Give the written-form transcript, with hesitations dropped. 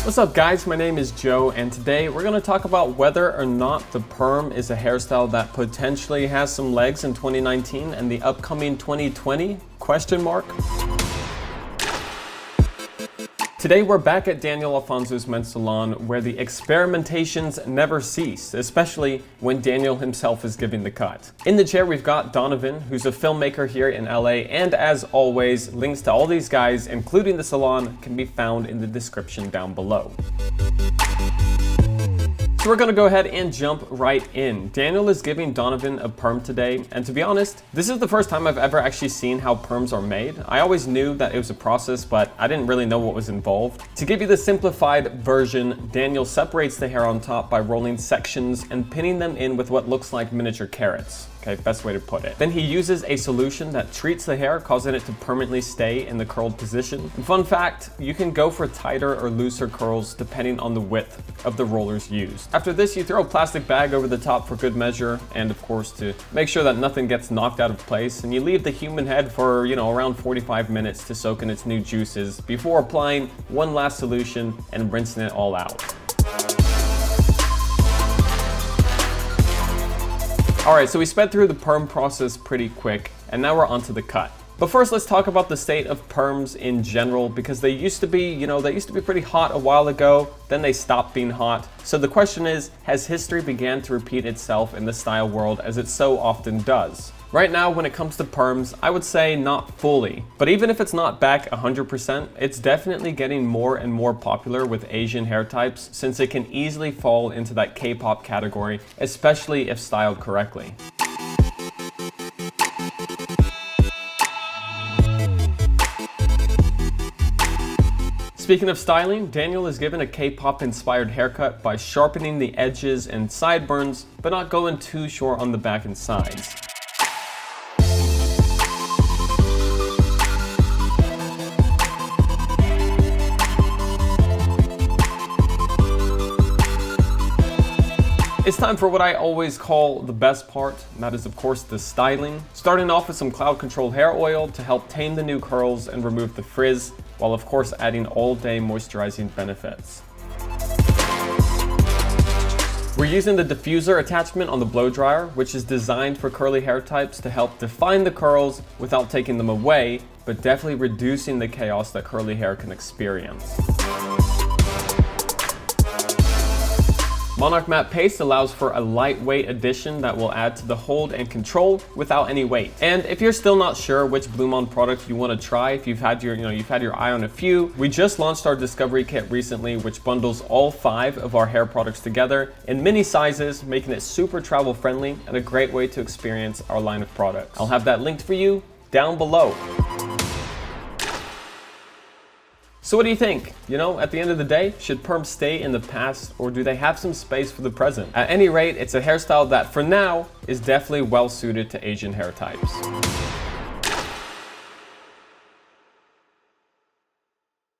What's up guys, my name is Joe and today we're going to talk about whether or not the perm is a hairstyle that potentially has some legs in 2019 and the upcoming 2020 question mark. Today we're back at Daniel Alfonso's men's salon where the experimentations never cease, especially when Daniel himself is giving the cut. In the chair we've got Donovan, who's a filmmaker here in LA, and as always, links to all these guys, including the salon, can be found in the description down below. So we're gonna go ahead and jump right in. Daniel is giving Donovan a perm today, and to be honest, this is the first time I've ever actually seen how perms are made. I always knew that it was a process, but I didn't really know what was involved. To give you the simplified version, Daniel separates the hair on top by rolling sections and pinning them in with what looks like miniature carrots. Okay, best way to put it. Then he uses a solution that treats the hair, causing it to permanently stay in the curled position. And fun fact, you can go for tighter or looser curls depending on the width of the rollers used. After this, you throw a plastic bag over the top for good measure, and of course to make sure that nothing gets knocked out of place, and you leave the human head for, around 45 minutes to soak in its new juices before applying one last solution and rinsing it all out. Alright, so we sped through the perm process pretty quick, and now we're onto the cut. But first, let's talk about the state of perms in general, because they used to be, pretty hot a while ago, then they stopped being hot. So the question is, has history began to repeat itself in the style world as it so often does? Right now, when it comes to perms, I would say not fully. But even if it's not back 100%, it's definitely getting more and more popular with Asian hair types, since it can easily fall into that K-pop category, especially if styled correctly. Speaking of styling, Daniel is given a K-pop inspired haircut by sharpening the edges and sideburns, but not going too short on the back and sides. It's time for what I always call the best part, and that is of course the styling. Starting off with some cloud control hair oil to help tame the new curls and remove the frizz, while of course adding all day moisturizing benefits. We're using the diffuser attachment on the blow dryer, which is designed for curly hair types to help define the curls without taking them away, but definitely reducing the chaos that curly hair can experience. Monarch Matte Paste allows for a lightweight addition that will add to the hold and control without any weight. And if you're still not sure which Blumon product you want to try, if you've had your eye on a few, we just launched our Discovery Kit recently, which bundles all 5 of our hair products together in mini sizes, making it super travel friendly and a great way to experience our line of products. I'll have that linked for you down below. So what do you think? At the end of the day, should perms stay in the past or do they have some space for the present? At any rate, it's a hairstyle that for now is definitely well suited to Asian hair types.